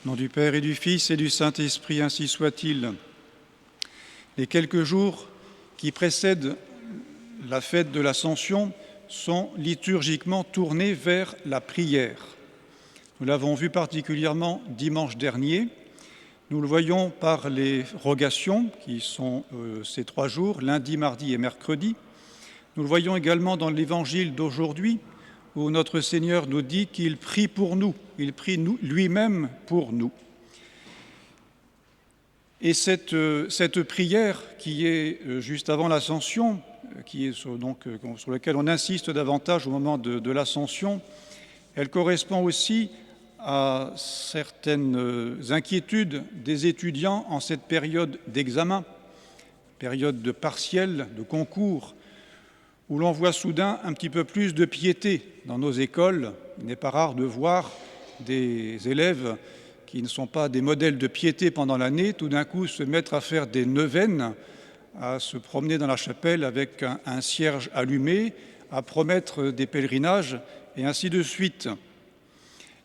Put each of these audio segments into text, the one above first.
Au nom du Père et du Fils et du Saint-Esprit, ainsi soit-il. Les quelques jours qui précèdent la fête de l'Ascension sont liturgiquement tournés vers la prière. Nous l'avons vu particulièrement dimanche dernier. Nous le voyons par les rogations, qui sont ces 3 jours, lundi, mardi et mercredi. Nous le voyons également dans l'Évangile d'aujourd'hui, où notre Seigneur nous dit qu'il prie pour nous, il prie lui-même pour nous. Et cette prière qui est juste avant l'Ascension, qui est sur laquelle on insiste davantage au moment de l'Ascension, elle correspond aussi à certaines inquiétudes des étudiants en cette période d'examen, période de partiel, de concours, où l'on voit soudain un petit peu plus de piété dans nos écoles. Il n'est pas rare de voir des élèves qui ne sont pas des modèles de piété pendant l'année, tout d'un coup se mettre à faire des neuvaines, à se promener dans la chapelle avec un cierge allumé, à promettre des pèlerinages, et ainsi de suite.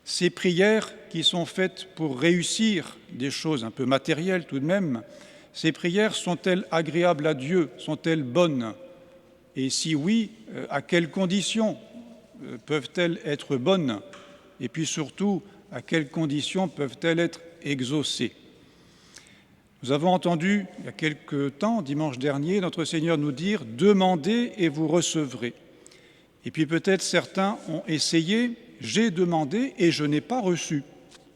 Ces prières qui sont faites pour réussir des choses un peu matérielles tout de même, ces prières sont-elles agréables à Dieu? Sont-elles bonnes? Et si oui, à quelles conditions peuvent-elles être bonnes? Et puis surtout, à quelles conditions peuvent-elles être exaucées? Nous avons entendu il y a quelque temps, dimanche dernier, notre Seigneur nous dire « Demandez et vous recevrez ». Et puis peut-être certains ont essayé « J'ai demandé et je n'ai pas reçu ».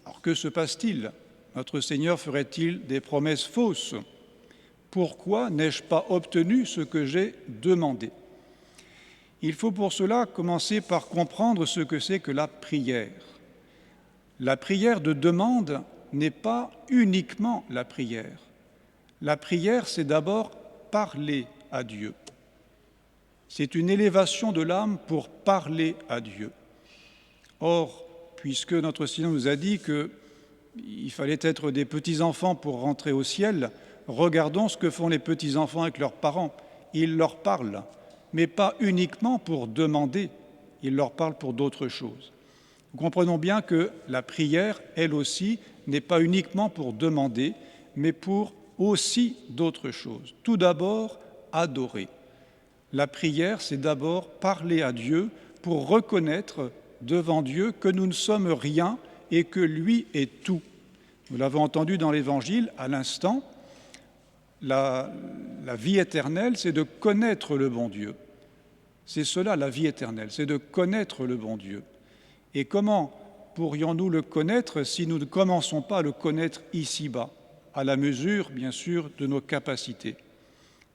Alors que se passe-t-il? Notre Seigneur ferait-il des promesses fausses? Pourquoi n'ai-je pas obtenu ce que j'ai demandé? Il faut pour cela commencer par comprendre ce que c'est que la prière. La prière de demande n'est pas uniquement la prière. La prière, c'est d'abord parler à Dieu. C'est une élévation de l'âme pour parler à Dieu. Or, puisque notre Seigneur nous a dit qu'il fallait être des petits-enfants pour rentrer au ciel, regardons ce que font les petits-enfants avec leurs parents. Ils leur parlent, mais pas uniquement pour demander, ils leur parlent pour d'autres choses. Nous comprenons bien que la prière, elle aussi, n'est pas uniquement pour demander, mais pour aussi d'autres choses. Tout d'abord, adorer. La prière, c'est d'abord parler à Dieu pour reconnaître devant Dieu que nous ne sommes rien et que lui est tout. Nous l'avons entendu dans l'Évangile à l'instant. La vie éternelle, c'est de connaître le bon Dieu. C'est cela, la vie éternelle, c'est de connaître le bon Dieu. Et comment pourrions-nous le connaître si nous ne commençons pas à le connaître ici-bas, à la mesure, bien sûr, de nos capacités?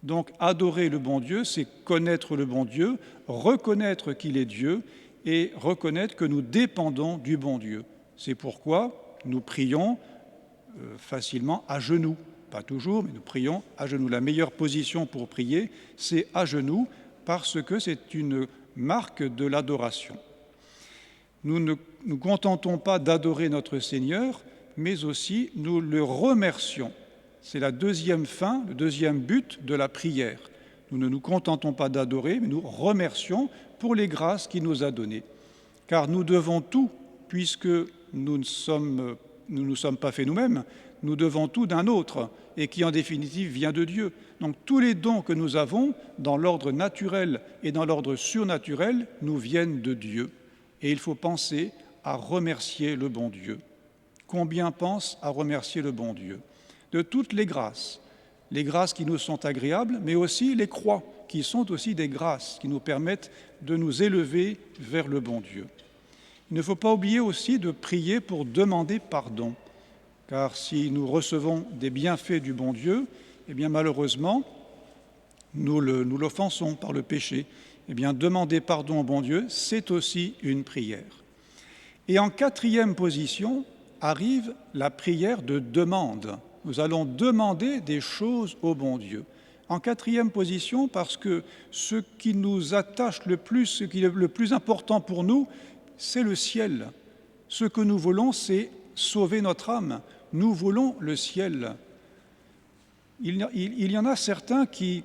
Donc, adorer le bon Dieu, c'est connaître le bon Dieu, reconnaître qu'il est Dieu et reconnaître que nous dépendons du bon Dieu. C'est pourquoi nous prions facilement à genoux. Pas toujours, mais nous prions à genoux. La meilleure position pour prier, c'est à genoux, parce que c'est une marque de l'adoration. Nous ne nous contentons pas d'adorer notre Seigneur, mais aussi nous le remercions. C'est la deuxième fin, le deuxième but de la prière. Nous ne nous contentons pas d'adorer, mais nous remercions pour les grâces qu'il nous a données. Car nous devons tout, puisque nous ne nous sommes pas faits nous-mêmes, nous devons tout d'un autre, et qui en définitive vient de Dieu. Donc tous les dons que nous avons, dans l'ordre naturel et dans l'ordre surnaturel, nous viennent de Dieu. Et il faut penser à remercier le bon Dieu. Combien pensent à remercier le bon Dieu? De toutes les grâces qui nous sont agréables, mais aussi les croix, qui sont aussi des grâces qui nous permettent de nous élever vers le bon Dieu. Il ne faut pas oublier aussi de prier pour demander pardon, car si nous recevons des bienfaits du bon Dieu, eh bien malheureusement, nous l'offensons par le péché. Eh bien, demander pardon au bon Dieu, c'est aussi une prière. Et en 4e position arrive la prière de demande. Nous allons demander des choses au bon Dieu. En 4e position, parce que ce qui nous attache le plus, ce qui est le plus important pour nous, c'est le ciel. Ce que nous voulons, c'est sauver notre âme. Nous voulons le ciel. Il y en a certains qui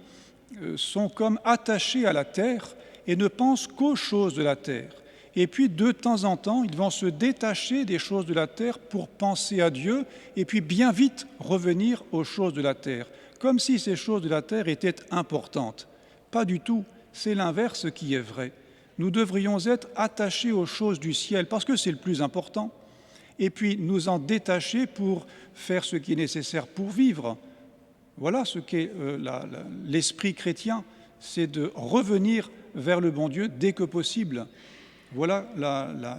sont comme attachés à la terre et ne pensent qu'aux choses de la terre. Et puis, de temps en temps, ils vont se détacher des choses de la terre pour penser à Dieu, et puis bien vite revenir aux choses de la terre, comme si ces choses de la terre étaient importantes. Pas du tout, c'est l'inverse qui est vrai. Nous devrions être attachés aux choses du ciel, parce que c'est le plus important, et puis nous en détacher pour faire ce qui est nécessaire pour vivre. Voilà ce qu'est l'esprit chrétien, c'est de revenir vers le bon Dieu dès que possible. Voilà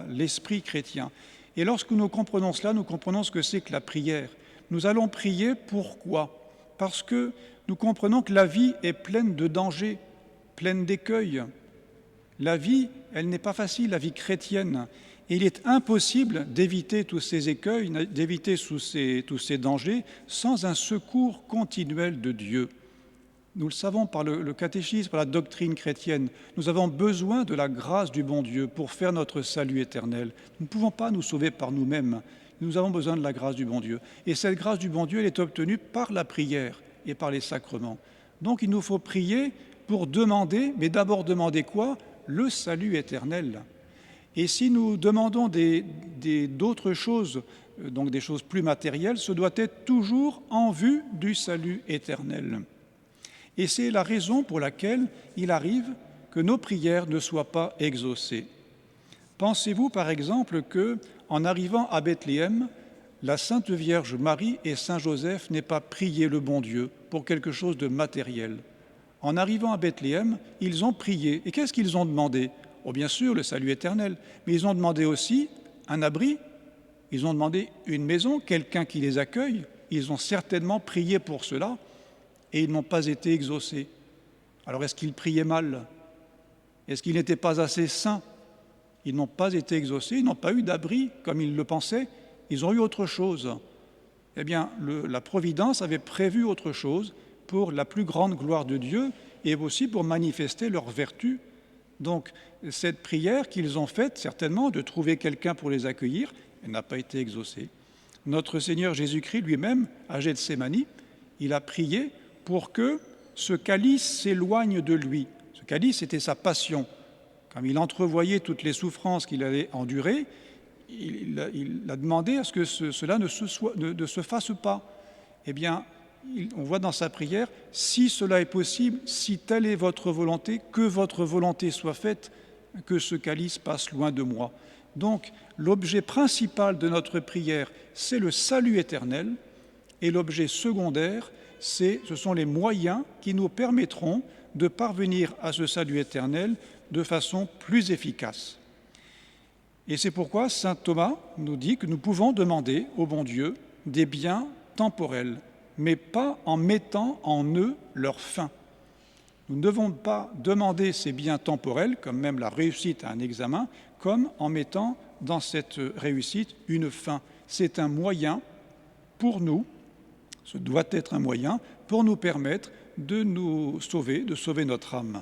l'esprit chrétien. Et lorsque nous comprenons cela, nous comprenons ce que c'est que la prière. Nous allons prier, pourquoi? Parce que nous comprenons que la vie est pleine de dangers, pleine d'écueils. La vie, elle n'est pas facile, la vie chrétienne. Et il est impossible d'éviter tous ces écueils, d'éviter tous ces dangers sans un secours continuel de Dieu. Nous le savons par le catéchisme, par la doctrine chrétienne. Nous avons besoin de la grâce du bon Dieu pour faire notre salut éternel. Nous ne pouvons pas nous sauver par nous-mêmes. Nous avons besoin de la grâce du bon Dieu. Et cette grâce du bon Dieu, elle est obtenue par la prière et par les sacrements. Donc il nous faut prier pour demander, mais d'abord demander quoi? Le salut éternel. Et si nous demandons d'autres choses, donc des choses plus matérielles, ce doit être toujours en vue du salut éternel. Et c'est la raison pour laquelle il arrive que nos prières ne soient pas exaucées. Pensez-vous par exemple que, en arrivant à Bethléem, la Sainte Vierge Marie et Saint Joseph n'aient pas prié le bon Dieu pour quelque chose de matériel. En arrivant à Bethléem, ils ont prié. Et qu'est-ce qu'ils ont demandé? Oh, bien sûr, le salut éternel, mais ils ont demandé aussi un abri, ils ont demandé une maison, quelqu'un qui les accueille. Ils ont certainement prié pour cela et ils n'ont pas été exaucés. Alors est-ce qu'ils priaient mal? Est-ce qu'ils n'étaient pas assez saints? Ils n'ont pas été exaucés, ils n'ont pas eu d'abri comme ils le pensaient, ils ont eu autre chose. Eh bien, la Providence avait prévu autre chose pour la plus grande gloire de Dieu et aussi pour manifester leur vertu. Donc, cette prière qu'ils ont faite, certainement, de trouver quelqu'un pour les accueillir, elle n'a pas été exaucée. Notre Seigneur Jésus-Christ lui-même, à Gethsémani, il a prié pour que ce calice s'éloigne de lui. Ce calice, c'était sa passion. Comme il entrevoyait toutes les souffrances qu'il allait endurer, il a demandé à ce que cela ne se fasse pas. Eh bien, on voit dans sa prière, si cela est possible, si telle est votre volonté, que votre volonté soit faite, que ce calice passe loin de moi. Donc, l'objet principal de notre prière, c'est le salut éternel, et l'objet secondaire, ce sont les moyens qui nous permettront de parvenir à ce salut éternel de façon plus efficace. Et c'est pourquoi saint Thomas nous dit que nous pouvons demander au bon Dieu des biens temporels, mais pas en mettant en eux leur fin. Nous ne devons pas demander ces biens temporels, comme même la réussite à un examen, comme en mettant dans cette réussite une fin. C'est un moyen pour nous, ce doit être un moyen pour nous permettre de nous sauver, de sauver notre âme.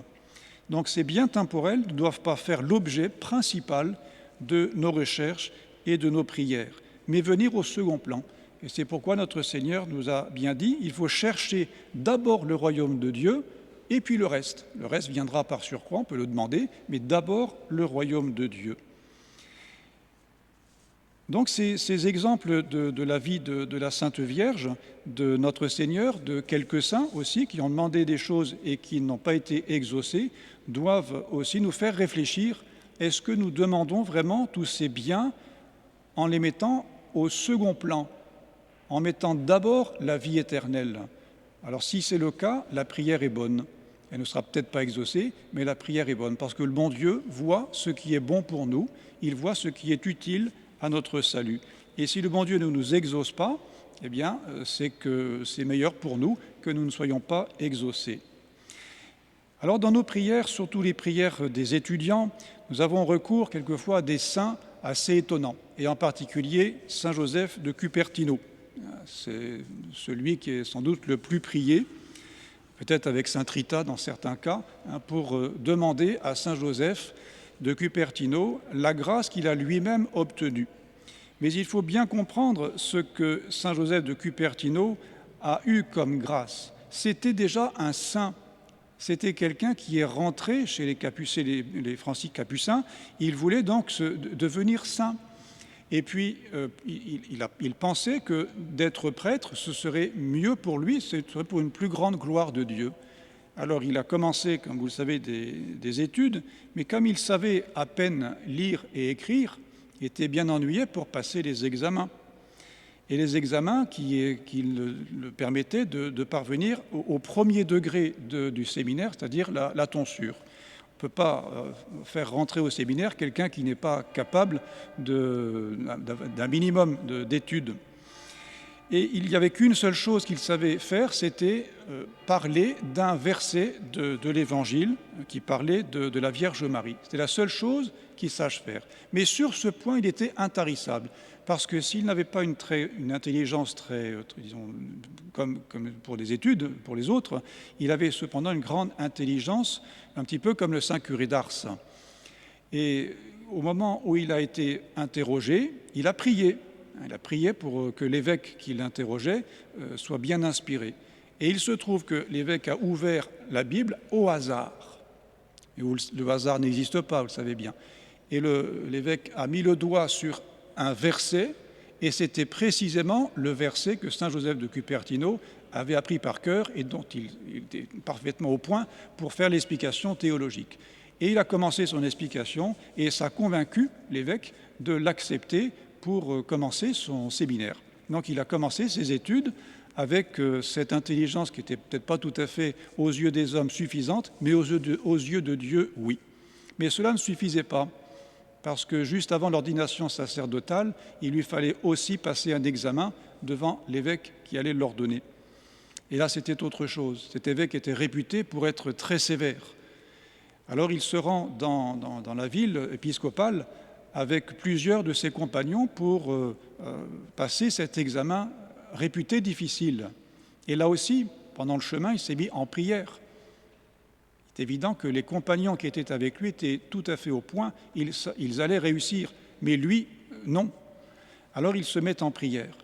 Donc ces biens temporels ne doivent pas faire l'objet principal de nos recherches et de nos prières, mais venir au second plan. Et c'est pourquoi notre Seigneur nous a bien dit, il faut chercher d'abord le royaume de Dieu et puis le reste. Le reste viendra par surcroît, on peut le demander, mais d'abord le royaume de Dieu. Donc ces exemples de la vie de la Sainte Vierge, de notre Seigneur, de quelques saints aussi qui ont demandé des choses et qui n'ont pas été exaucés, doivent aussi nous faire réfléchir. Est-ce que nous demandons vraiment tous ces biens en les mettant au second plan, en mettant d'abord la vie éternelle? Alors si c'est le cas, la prière est bonne. Elle ne sera peut-être pas exaucée, mais la prière est bonne, parce que le bon Dieu voit ce qui est bon pour nous, il voit ce qui est utile à notre salut. Et si le bon Dieu ne nous exauce pas, eh bien, c'est que c'est meilleur pour nous que nous ne soyons pas exaucés. Alors dans nos prières, surtout les prières des étudiants, nous avons recours quelquefois à des saints assez étonnants, et en particulier Saint Joseph de Cupertino. C'est celui qui est sans doute le plus prié, peut-être avec Saint Rita dans certains cas, pour demander à Saint Joseph de Cupertino la grâce qu'il a lui-même obtenue. Mais il faut bien comprendre ce que Saint Joseph de Cupertino a eu comme grâce. C'était déjà un saint. c'était quelqu'un qui est rentré chez les franciscains capucins. Il voulait donc devenir saint. Et puis, il pensait que d'être prêtre, ce serait mieux pour lui, ce serait pour une plus grande gloire de Dieu. Alors il a commencé, comme vous le savez, des études, mais comme il savait à peine lire et écrire, il était bien ennuyé pour passer les examens. Et les examens qui le permettaient de parvenir au premier degré du séminaire, c'est-à-dire la tonsure. On ne peut pas faire rentrer au séminaire quelqu'un qui n'est pas capable d'un minimum d'études. Et il n'y avait qu'une seule chose qu'il savait faire, c'était parler d'un verset de l'Évangile qui parlait de la Vierge Marie. C'était la seule chose qu'il sache faire. Mais sur ce point, il était intarissable, parce que s'il n'avait pas une intelligence disons, comme pour les études, pour les autres, il avait cependant une grande intelligence, un petit peu comme le saint curé d'Ars. Et au moment où il a été interrogé, il a prié. Il a prié pour que l'évêque qui l'interrogeait soit bien inspiré. Et il se trouve que l'évêque a ouvert la Bible au hasard. Et où le hasard n'existe pas, vous le savez bien. Et l'évêque a mis le doigt sur un verset, et c'était précisément le verset que saint Joseph de Cupertino avait appris par cœur et dont il était parfaitement au point pour faire l'explication théologique. Et il a commencé son explication, et ça a convaincu l'évêque de l'accepter pour commencer son séminaire. Donc il a commencé ses études avec cette intelligence qui n'était peut-être pas tout à fait aux yeux des hommes suffisante, mais aux yeux de Dieu, oui. Mais cela ne suffisait pas, parce que juste avant l'ordination sacerdotale, il lui fallait aussi passer un examen devant l'évêque qui allait l'ordonner. Et là, c'était autre chose. Cet évêque était réputé pour être très sévère. Alors il se rend dans la ville épiscopale avec plusieurs de ses compagnons pour passer cet examen réputé difficile. Et là aussi, pendant le chemin, il s'est mis en prière. C'est évident que les compagnons qui étaient avec lui étaient tout à fait au point, ils allaient réussir, mais lui, non. Alors il se met en prière.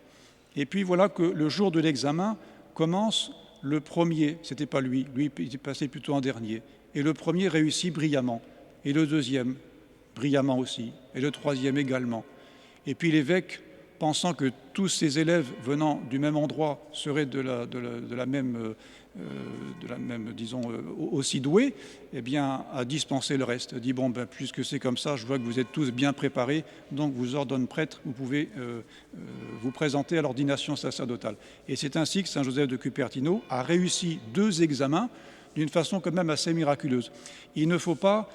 Et puis voilà que le jour de l'examen commence le premier, c'était pas lui il passait plutôt en dernier, et le premier réussit brillamment, et le deuxième brillamment aussi, et le troisième également. Et puis l'évêque, pensant que tous ses élèves venant du même endroit seraient de la même, disons, aussi doués, eh bien, a dispensé le reste. A dit, bon, puisque c'est comme ça, je vois que vous êtes tous bien préparés, donc vous ordonne prêtre, vous pouvez vous présenter à l'ordination sacerdotale. Et c'est ainsi que saint Joseph de Cupertino a réussi 2 examens d'une façon quand même assez miraculeuse. Il ne faut pas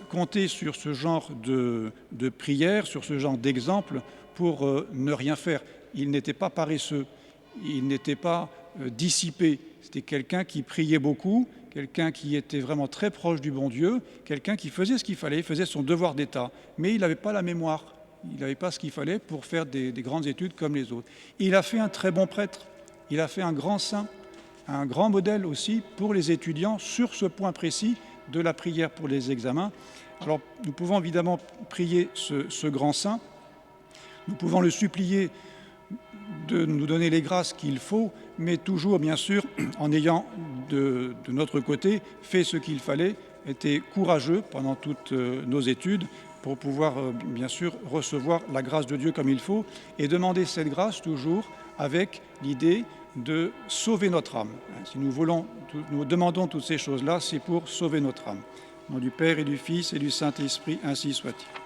compter sur ce genre de prière, sur ce genre d'exemple pour ne rien faire. Il n'était pas paresseux, il n'était pas dissipé. C'était quelqu'un qui priait beaucoup, quelqu'un qui était vraiment très proche du bon Dieu, quelqu'un qui faisait ce qu'il fallait, il faisait son devoir d'État. Mais il n'avait pas la mémoire, il n'avait pas ce qu'il fallait pour faire des grandes études comme les autres. Il a fait un très bon prêtre, il a fait un grand saint, un grand modèle aussi pour les étudiants sur ce point précis de la prière pour les examens. Alors nous pouvons évidemment prier ce grand saint, nous pouvons le supplier de nous donner les grâces qu'il faut, mais toujours bien sûr en ayant de notre côté fait ce qu'il fallait, été courageux pendant toutes nos études pour pouvoir bien sûr recevoir la grâce de Dieu comme il faut et demander cette grâce toujours avec l'idée de sauver notre âme. Si nous demandons toutes ces choses-là, c'est pour sauver notre âme. Au nom du Père et du Fils et du Saint-Esprit, ainsi soit-il.